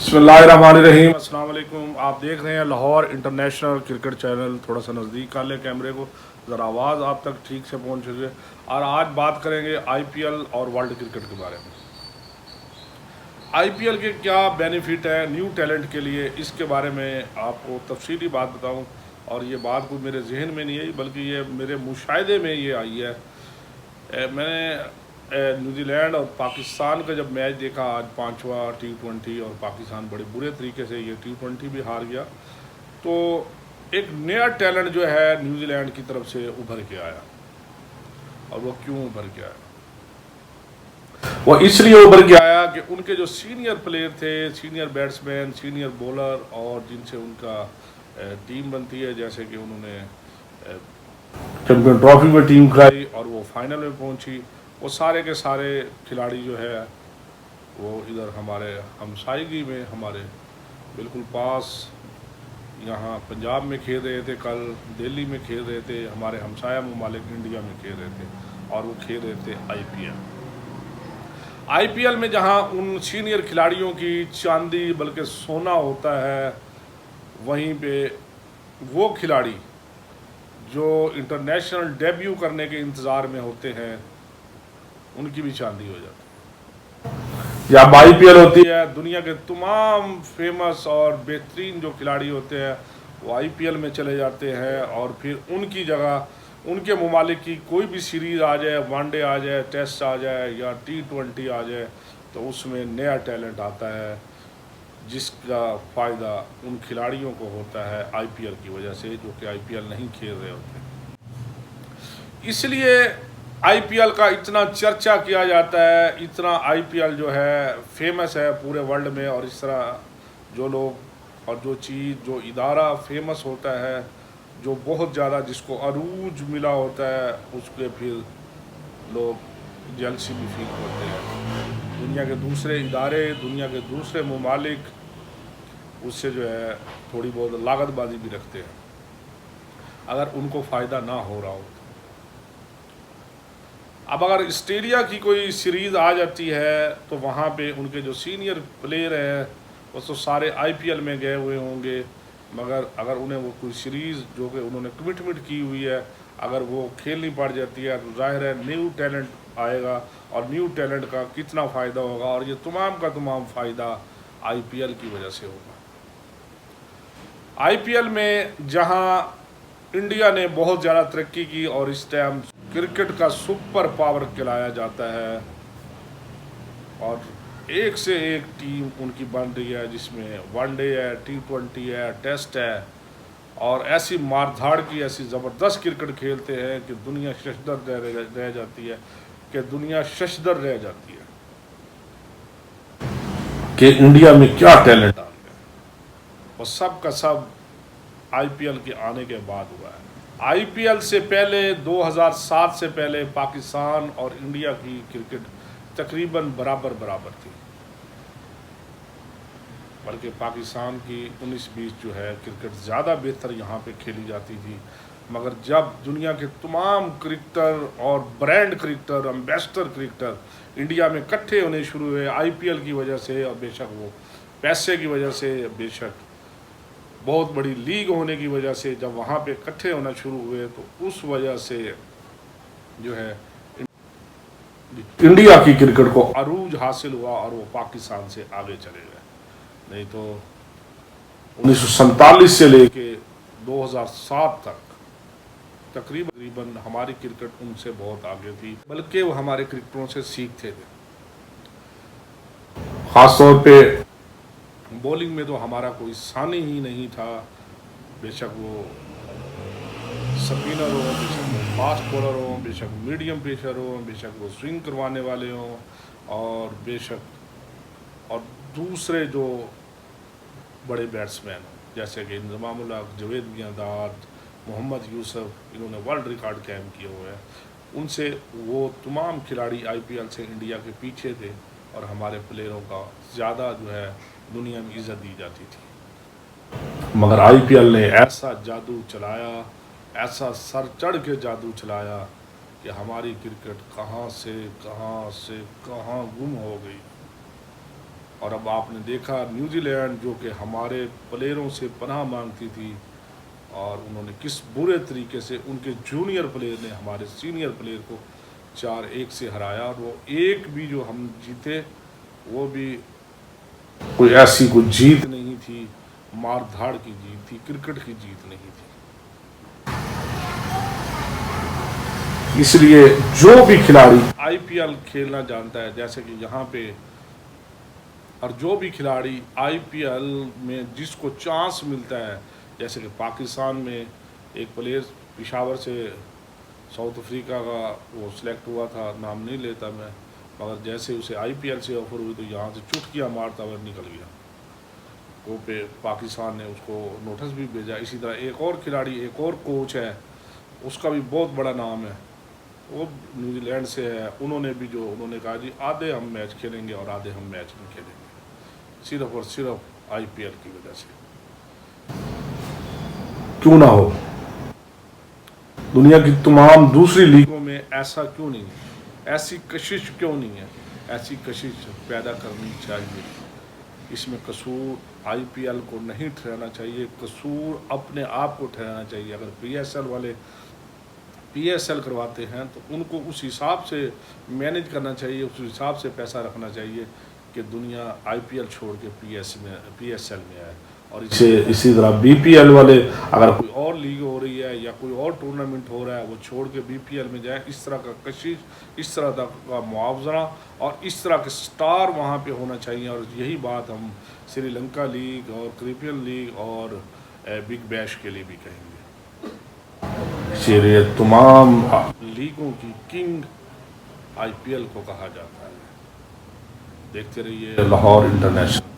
बिस्मिल्लाहिर्रहमानिर्रहीम, अस्सलाम वालेकुम। आप देख रहे हैं लाहौर इंटरनेशनल क्रिकेट चैनल। थोड़ा सा नज़दीक कर लें कैमरे को, ज़रा आवाज़ आप तक ठीक से पहुँच सके। और आज बात करेंगे आईपीएल और वर्ल्ड क्रिकेट के बारे में। आईपीएल के क्या बेनिफिट है न्यू टैलेंट के लिए, इसके बारे में आपको तफसीली बात बताऊँ। और ये बात कोई मेरे जहन में नहीं आई, बल्कि ये मेरे मुशाहिदे में ये आई है। मैंने न्यूजीलैंड और पाकिस्तान का जब मैच देखा, आज 5वां T20, और पाकिस्तान बड़े बुरे तरीके से ये T20 भी हार गया, तो एक नया टैलेंट जो है न्यूजीलैंड की तरफ से उभर के आया। और वो क्यों उभर के आया? वो इसलिए उभर के आया कि उनके जो सीनियर प्लेयर थे, सीनियर बैट्समैन, सीनियर बॉलर, और जिनसे उनका टीम बनती है, जैसे कि उन्होंने चैंपियन ट्रॉफी में टीम खिलाई और वो फाइनल में पहुंची, वो सारे के सारे खिलाड़ी जो है वो इधर हमारे हमसायगी में, हमारे बिल्कुल पास, यहाँ पंजाब में खेल रहे थे, कल दिल्ली में खेल रहे थे, हमारे हमसाया ममालिक इंडिया में खेल रहे थे, और वो खेल रहे थे आईपीएल में, जहाँ उन सीनियर खिलाड़ियों की चांदी बल्कि सोना होता है, वहीं पे वो खिलाड़ी जो इंटरनेशनल डेब्यू करने के इंतज़ार में होते हैं, उनकी भी चांदी हो जाती है। जब आईपीएल होती है, दुनिया के तमाम फेमस और बेहतरीन जो खिलाड़ी होते हैं वो आईपीएल में चले जाते हैं, और फिर उनकी जगह उनके ममालिक की कोई भी सीरीज़ आ जाए, वनडे आ जाए, टेस्ट आ जाए, या T20 आ जाए, तो उसमें नया टैलेंट आता है, जिसका फ़ायदा उन खिलाड़ियों को होता है आईपीएल की वजह से, जो कि आईपीएल नहीं खेल रहे होते। इसलिए आईपीएल का इतना चर्चा किया जाता है, इतना आईपीएल जो है फेमस है पूरे वर्ल्ड में। और इस तरह जो लोग और जो चीज़, जो इदारा फेमस होता है, जो बहुत ज़्यादा जिसको अरूज मिला होता है, उसके फिर लोग जेलसी भी फील करते हैं। दुनिया के दूसरे इदारे, दुनिया के दूसरे ममालिक उससे जो है थोड़ी बहुत लागतबाजी भी रखते हैं, अगर उनको फ़ायदा ना हो रहा हो। अब अगर ऑस्ट्रेलिया की कोई सीरीज़ आ जाती है, तो वहाँ पे उनके जो सीनियर प्लेयर हैं वो तो सारे आईपीएल में गए हुए होंगे, मगर अगर उन्हें वो कोई सीरीज़ जो कि उन्होंने कमिटमेंट की हुई है, अगर वो खेलनी पड़ जाती है, तो जाहिर है न्यू टैलेंट आएगा, और न्यू टैलेंट का कितना फ़ायदा होगा, और ये तमाम का तमाम फ़ायदा आईपीएल की वजह से होगा। आईपीएल में जहाँ इंडिया ने बहुत ज़्यादा तरक्की की, और इस टाइम क्रिकेट का सुपर पावर कहलाया जाता है, और एक से एक टीम उनकी बन रही है, जिसमें वनडे है, T20 है, टेस्ट है, और ऐसी मारधाड़ की, ऐसी ज़बरदस्त क्रिकेट खेलते हैं कि दुनिया शशदर रह जाती है, कि इंडिया में क्या टैलेंट आ गया। और सब का सब आईपीएल के आने के बाद हुआ है। आईपीएल से पहले 2007 से पहले पाकिस्तान और इंडिया की क्रिकेट तकरीबन बराबर थी, बल्कि पाकिस्तान की 19-20 जो है क्रिकेट ज़्यादा बेहतर यहाँ पे खेली जाती थी। मगर जब दुनिया के तमाम क्रिकेटर और brand cricketer, ambassador cricketer India में इकट्ठे होने शुरू हुए आईपीएल की वजह से, और बेशक वो पैसे की वजह से, बेशक बहुत बड़ी लीग होने की वजह से, जब वहाँ पे इकट्ठे होना शुरू हुए, तो उस वजह से जो है इंडिया की क्रिकेट को अरूज हासिल हुआ, और वो पाकिस्तान से आगे चले गए। नहीं तो 1947 से लेके 2007 तक तकरीबन हमारी क्रिकेट उनसे बहुत आगे थी, बल्कि वो हमारे क्रिकेटरों से सीखते थे। ख़ासतौर पे बॉलिंग में तो हमारा कोई सानी ही नहीं था, बेशक वो स्पिनर हो, बेशक वो फास्ट बॉलर हो, बेशक मीडियम पेसर हो, बेशक वो स्विंग करवाने वाले हों, और बेशक और दूसरे जो बड़े बैट्समैन जैसे कि इंजमामुल हक, जावेद मियांदाद, मोहम्मद यूसुफ, इन्होंने वर्ल्ड रिकॉर्ड कायम किए हुए हैं, उनसे वो तमाम खिलाड़ी आईपीएल से इंडिया के पीछे थे, और हमारे प्लेयरों का ज़्यादा जो है दुनिया में इज़्ज़त दी जाती थी। मगर आईपीएल ने ऐसा जादू चलाया, ऐसा सर चढ़ के जादू चलाया, कि हमारी क्रिकेट कहाँ से कहाँ गुम हो गई, और अब आपने देखा न्यूजीलैंड जो कि हमारे प्लेयरों से पनाह मांगती थी, और उन्होंने किस बुरे तरीके से उनके जूनियर प्लेयर ने हमारे सीनियर प्लेयर को 4-1 से हराया। और वो एक भी जो हम जीते वो भी कोई ऐसी कोई जीत नहीं थी, मार धाड़ की जीत थी, क्रिकेट की जीत नहीं थी। इसलिए जो भी खिलाड़ी आईपीएल खेलना जानता है, जैसे कि यहाँ पे, और जो भी खिलाड़ी आईपीएल में जिसको चांस मिलता है, जैसे कि पाकिस्तान में एक प्लेयर पेशावर से साउथ अफ्रीका का वो सिलेक्ट हुआ था, नाम नहीं लेता मैं, मगर जैसे उसे आईपीएल से ऑफर हुई तो यहाँ से चुटकियाँ मारता हुआ निकल गया। वो पे पाकिस्तान ने उसको नोटिस भी भेजा। इसी तरह एक और खिलाड़ी, एक और कोच है, उसका भी बहुत बड़ा नाम है, वो न्यूजीलैंड से है। उन्होंने कहा जी आधे हम मैच खेलेंगे और आधे हम मैच नहीं खेलेंगे, सिर्फ और सिर्फ आईपीएल की वजह से। क्यों ना हो, दुनिया की तमाम दूसरी लीगों में ऐसा क्यों नहीं है, ऐसी कशिश क्यों नहीं है? ऐसी कशिश पैदा करनी चाहिए। इसमें कसूर आईपीएल को नहीं ठहराना चाहिए, कसूर अपने आप को ठहराना चाहिए। अगर पीएसएल वाले पीएसएल करवाते हैं तो उनको उस हिसाब से मैनेज करना चाहिए, उस हिसाब से पैसा रखना चाहिए कि दुनिया आईपीएल छोड़ के पीएसएल में आए। और इसी तरह बीपीएल वाले, अगर कोई और लीग हो रही है या कोई और टूर्नामेंट हो रहा है, वो छोड़ के बीपीएल में जाए। इस तरह का कशिश, इस तरह का मुआवजा और इस तरह के स्टार वहाँ पे होना चाहिए। और यही बात हम श्रीलंका लीग और कैरिबियन लीग और बिग बैश के लिए भी कहेंगे। इसलिए तमाम लीगों की किंग आईपीएल को कहा जाता है। देखते रहिए लाहौर इंटरनेशनल।